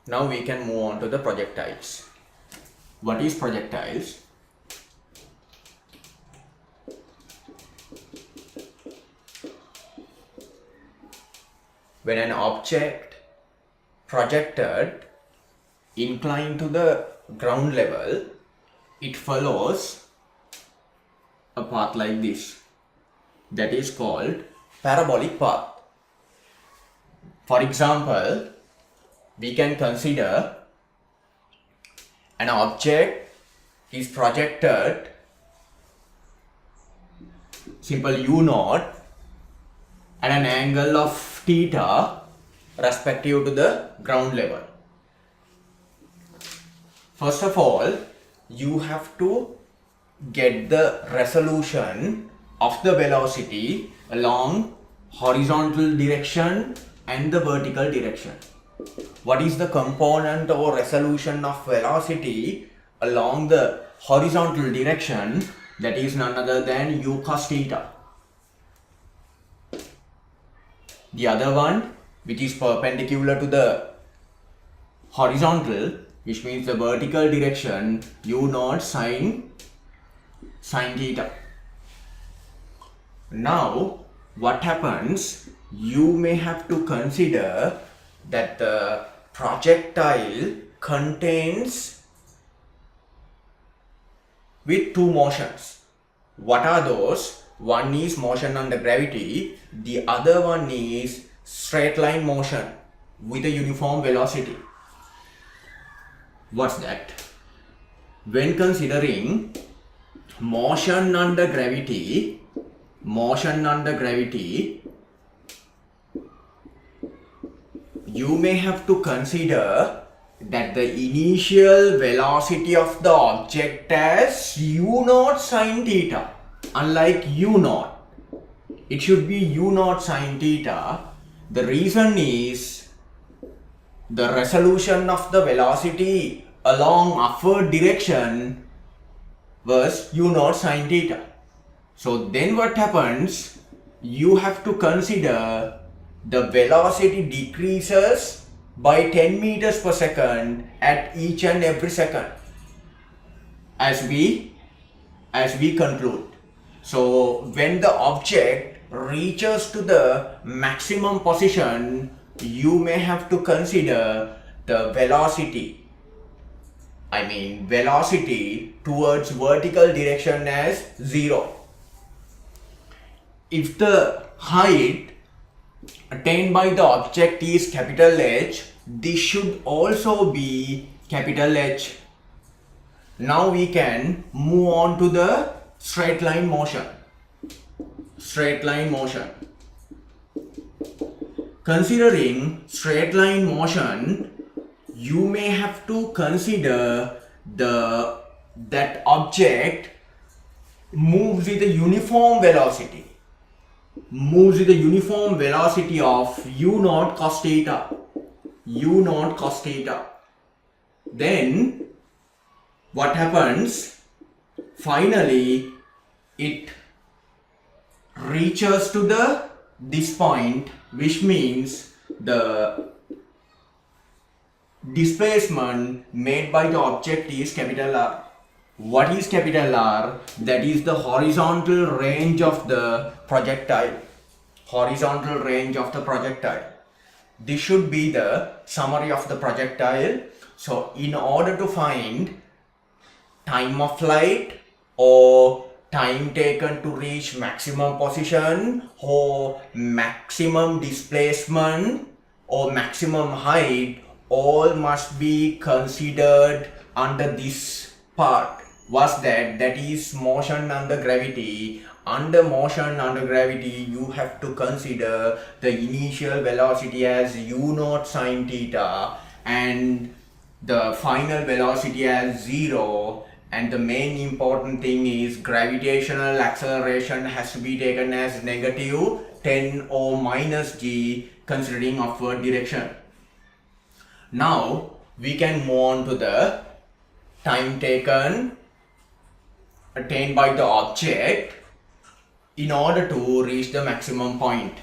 Now we can move on to the projectiles. What is projectiles? When an object projected inclined to the ground level, it follows a path like this. That is called parabolic path. For example, we can consider an object is projected simple u naught at an angle of theta respective to the ground level. First of all, you have to get the resolution of the velocity along horizontal direction and the vertical direction. What is the component or resolution of velocity along the horizontal direction? That is none other than u cos theta. The other one, which is perpendicular to the horizontal, which means the vertical direction, u naught sin theta. Now, what happens? You may have to consider that the projectile contains with two motions. What are those? One is motion under gravity, the other one is straight line motion with a uniform velocity. What's that? When considering motion under gravity, you may have to consider that the initial velocity of the object as u naught sin theta. Unlike u naught, it should be u naught sin theta. The reason is the resolution of the velocity along upward direction was u naught sin theta. So then what happens? You have to consider the velocity decreases by 10 meters per second at each and every second as we conclude. So when the object reaches to the maximum position, you may have to consider the velocity towards vertical direction as 0. If the height attained by the object is capital H, this should also be capital H. Now we can move on to the straight line motion. Considering straight line motion, you may have to consider that object moves with a uniform velocity. Of u naught cos theta. Then what happens? Finally, it reaches to this point, which means the displacement made by the object is capital R. What is capital R? That is the horizontal range of the projectile. This should be the summary of the projectile. So in order to find time of flight or time taken to reach maximum position or maximum displacement or maximum height, all must be considered under this part. That is motion under gravity. Under motion under gravity, you have to consider the initial velocity as u naught sin theta and the final velocity as 0. And the main important thing is gravitational acceleration has to be taken as negative 10 or minus g considering upward direction. Now we can move on to the time taken attained by the object in order to reach the maximum point.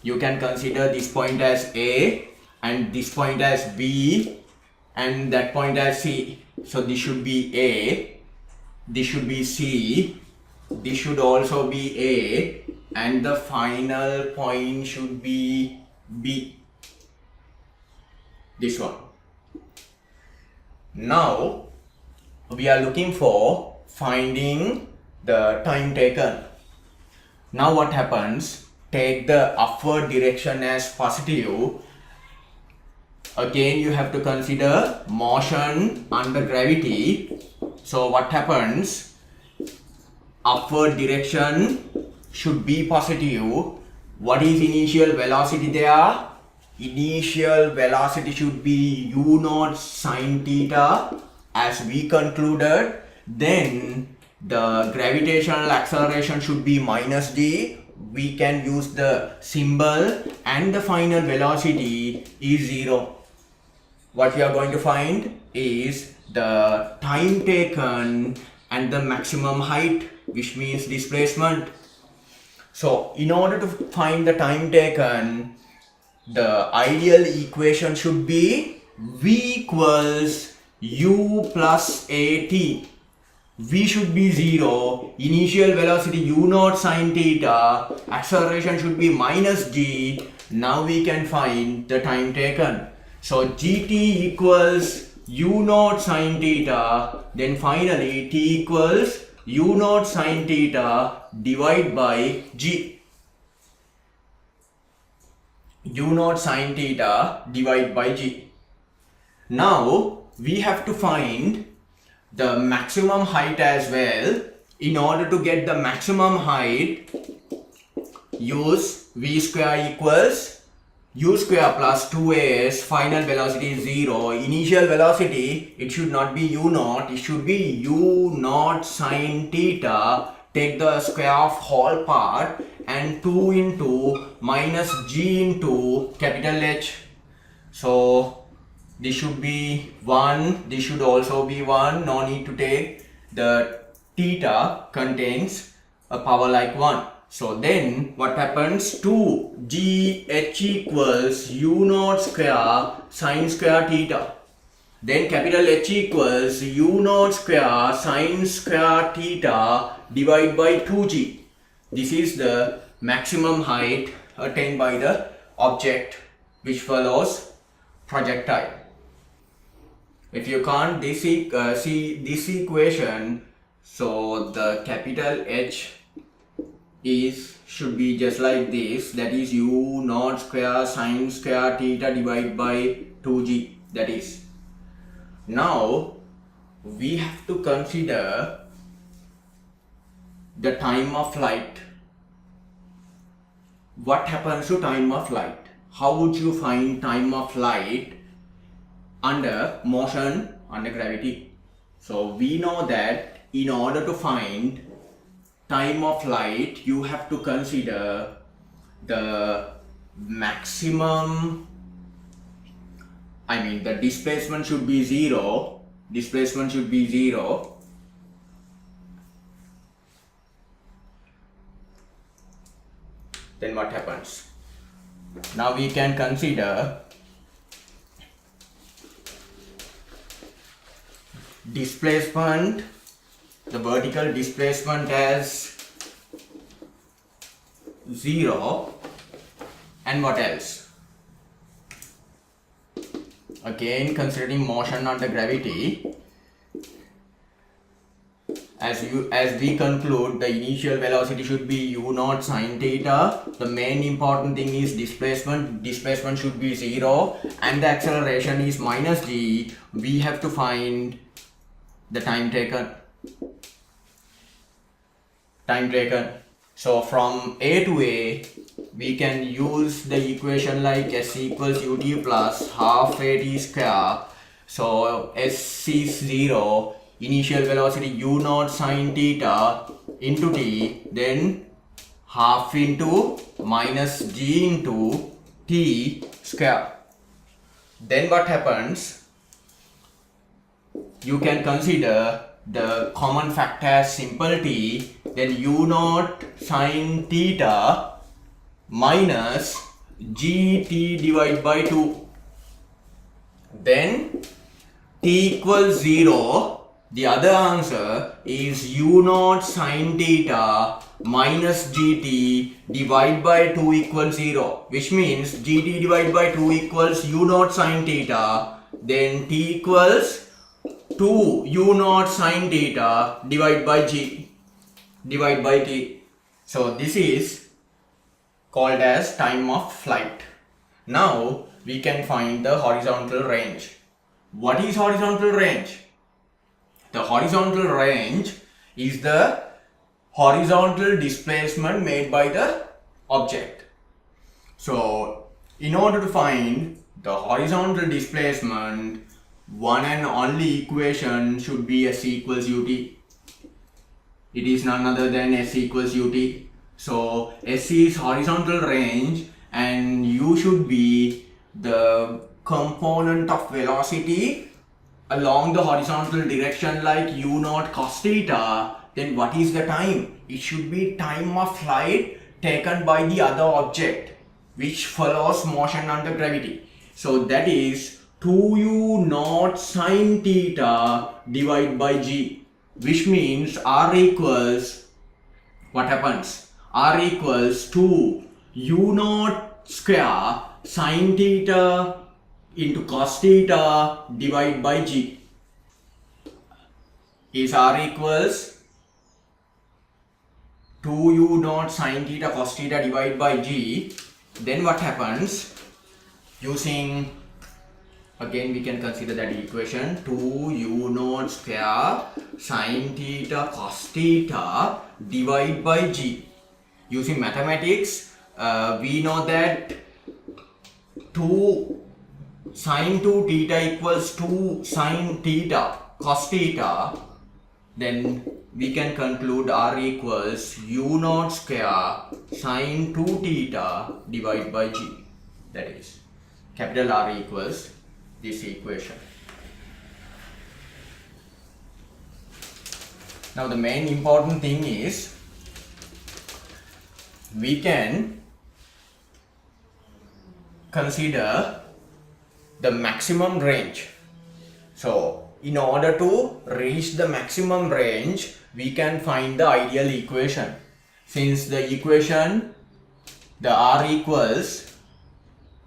You can consider this point as A and this point as B and that point as C. So this should be A, this should be C, this should also be A, and the final point should be B. This one. Now we are looking for finding the time taken. Now what happens? Take the upward direction as positive. Again you have to consider motion under gravity. So what happens? Upward direction should be positive. What is initial velocity there? Initial velocity should be u naught sine theta as we concluded. Then the gravitational acceleration should be minus g. We can use the symbol, and the final velocity is 0. What we are going to find is the time taken and the maximum height, which means displacement. So in order to find the time taken, the ideal equation should be v equals u plus at. V should be 0, initial velocity u naught sine theta, acceleration should be minus g. Now we can find the time taken. So gt equals u naught sine theta, then finally t equals u naught sine theta divided by g. U naught sine theta divided by g. Now we have to find the maximum height as well. In order to get the maximum height, use v square equals u square plus 2as, final velocity is 0, initial velocity, it should not be u naught, it should be u naught sine theta, take the square of whole part, and 2 into minus g into capital H. So this should be 1, this should also be 1, no need to take, the theta contains a power like 1. So then what happens? 2gh equals u naught square sine square theta. Then capital H equals u naught square sine square theta divided by 2g. This is the maximum height attained by the object which follows projectile. If you can't see this equation, so the capital H should be just like this, that is u naught square sine square theta divided by 2g. That is, now we have to consider the time of flight. What happens to time of flight? How would you find time of flight under motion under gravity? So we know that in order to find time of flight, you have to consider the maximum, the displacement should be 0. Displacement should be 0. Then what happens? Now we can consider displacement, the vertical displacement as 0, and what else? Again considering motion under gravity, as we conclude, the initial velocity should be u naught sine theta. The main important thing is displacement. Displacement should be 0, and the acceleration is minus g. We have to find the time taken. So from A to A, we can use the equation like s equals ut plus half at square. So s is 0, initial velocity u naught sine theta into t, then half into minus g into t square. Then what happens? You can consider the common factor as simple t, then u naught sine theta minus gt divided by 2. Then t equals 0, the other answer is u naught sine theta minus gt divided by 2 equals 0, which means gt divided by 2 equals u naught sine theta, then t equals 2 u naught sine theta divided by g divided by t. So this is called as time of flight. Now we can find the horizontal range. What is horizontal range? The horizontal range is the horizontal displacement made by the object. So in order to find the horizontal displacement, one and only equation should be s equals ut. It is none other than s equals ut. So s is horizontal range and u should be the component of velocity along the horizontal direction like u naught cos theta. Then what is the time? It should be time of flight taken by the other object which follows motion under gravity. So that is 2u naught sine theta divided by g, which means r equals, what happens? R equals 2 u naught square sine theta into cos theta divided by g. Is r equals 2 u naught sine theta cos theta divided by g, then what happens? Using, again we can consider that equation, 2 u naught square sine theta cos theta divided by g. Using mathematics, we know that 2 sine 2 theta equals 2 sine theta cos theta. Then we can conclude r equals u naught square sine 2 theta divided by g. That is, capital R equals this equation. Now the main important thing is we can consider the maximum range. So in order to reach the maximum range, we can find the ideal equation. Since the equation, the r equals,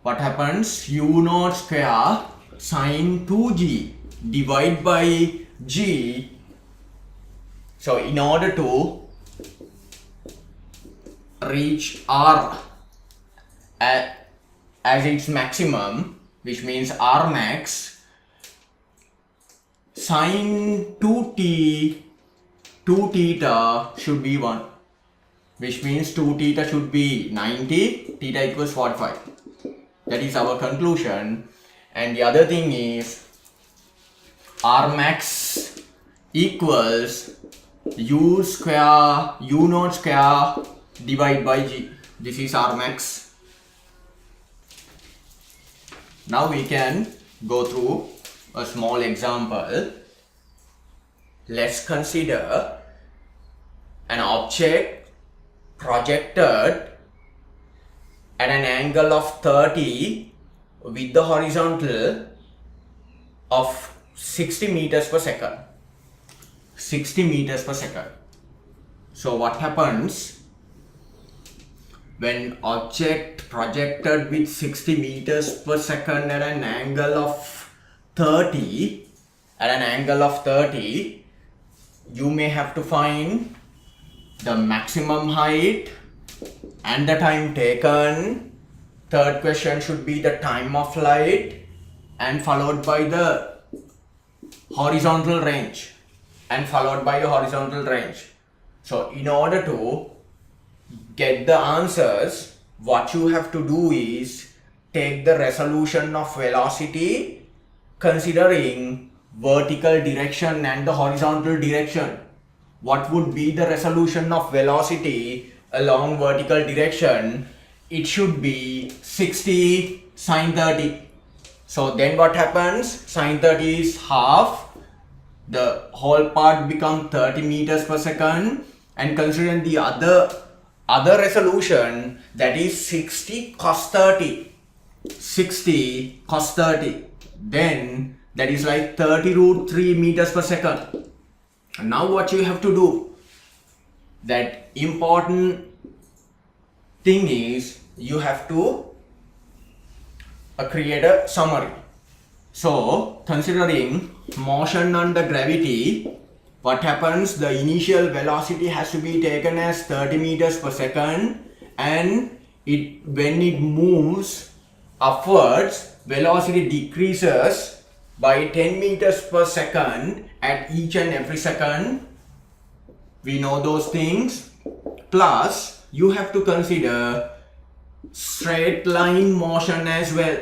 what happens? U naught square sine 2g divided by g. So in order to reach r as its maximum, which means r max, sine 2 theta should be 1, which means 2 theta should be 90, theta equals 45. That is our conclusion. And the other thing is r max equals u naught square divided by g. This is r max. Now we can go through a small example. Let's consider an object projected at an angle of 30 with the horizontal of 60 meters per second. 60 meters per second. So what happens when object projected with 60 meters per second at an angle of 30, you may have to find the maximum height and the time taken. Third question should be the time of flight, and followed by the horizontal range, So in order to get the answers, what you have to do is take the resolution of velocity considering vertical direction and the horizontal direction. What would be the resolution of velocity along vertical direction? It should be 60 sine 30. So then what happens? Sine 30 is half. The whole part becomes 30 meters per second, and considering the other resolution, that is 60 cos 30. 60 cos 30. Then that is like 30 root 3 meters per second. And now what you have to do, that important thing is you have to create a summary. So considering motion under gravity, what happens, the initial velocity has to be taken as 30 meters per second, and when it moves upwards, velocity decreases by 10 meters per second at each and every second. We know those things. Plus you have to consider straight line motion as well.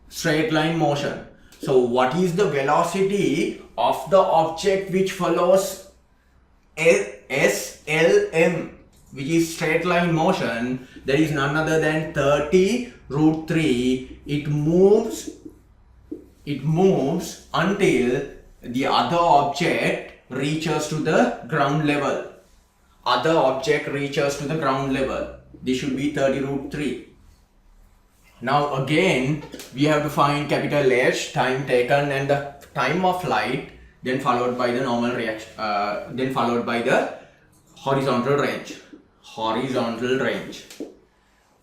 Straight line motion. So what is the velocity of the object which follows SLM, which is straight line motion? That is none other than 30 root 3. It moves until the other object reaches to the ground level. Other object reaches to the ground level. This should be 30 root 3. Now again we have to find capital H, time taken and the time of flight, then followed by the normal reaction, then followed by the horizontal range. Horizontal range.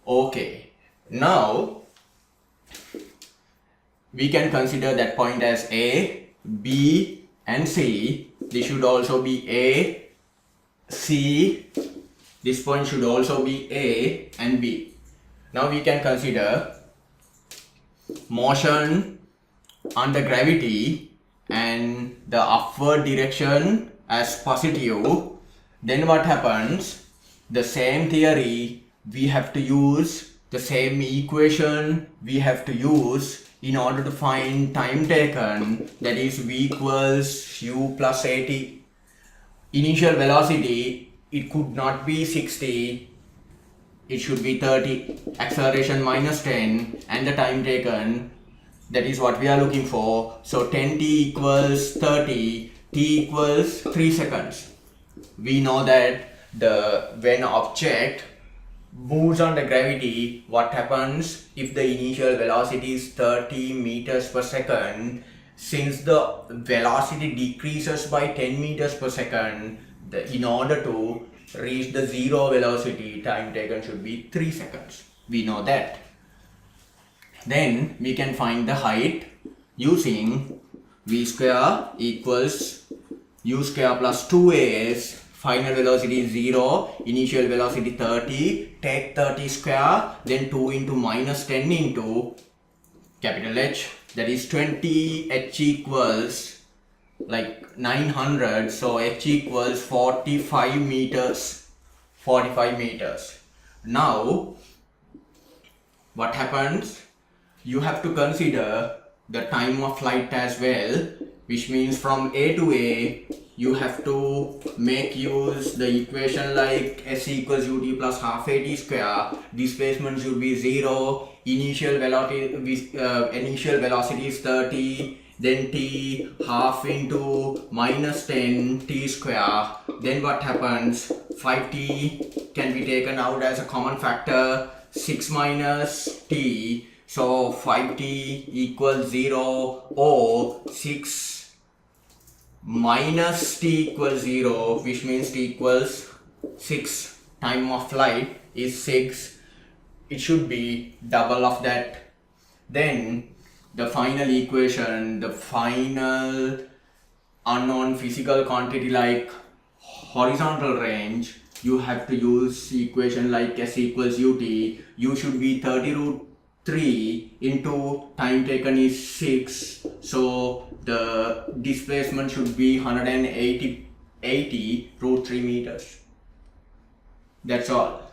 Okay, now we can consider that point as A, B and C. This should also be A, C. This point should also be A and B. Now we can consider motion under gravity and the upward direction as positive. Then what happens? The same theory we have to use, the same equation we have to use in order to find time taken, that is V equals U plus AT. Initial velocity, it could not be 60, it should be 30, acceleration minus 10, and the time taken, that is what we are looking for. So 10t equals 30, t equals 3 seconds. We know that when object moves under gravity, what happens if the initial velocity is 30 meters per second? Since the velocity decreases by 10 meters per second, in order to reach the zero velocity, time taken should be 3 seconds. We know that. Then we can find the height using v square equals u square plus 2as. Final velocity is 0, initial velocity 30, take 30 square, then 2 into minus 10 into capital H, that is 20. H equals like 900, so H equals 45 meters. 45 meters. Now what happens? You have to consider the time of flight as well, which means from A to A you have to make use the equation like S equals ut plus half at square. Displacement should be 0, initial velocity is 30, then t half into minus 10 t square. Then what happens? 5t can be taken out as a common factor, 6 minus t, so 5t equals 0, or 6 minus t equals 0, which means t equals 6. Time of flight is 6. It should be double of that. Then the final equation, the final unknown physical quantity like horizontal range, you have to use equation like S equals ut. U should be 30 root 3 into time taken is 6, so the displacement should be 180 root 3 meters. That's all.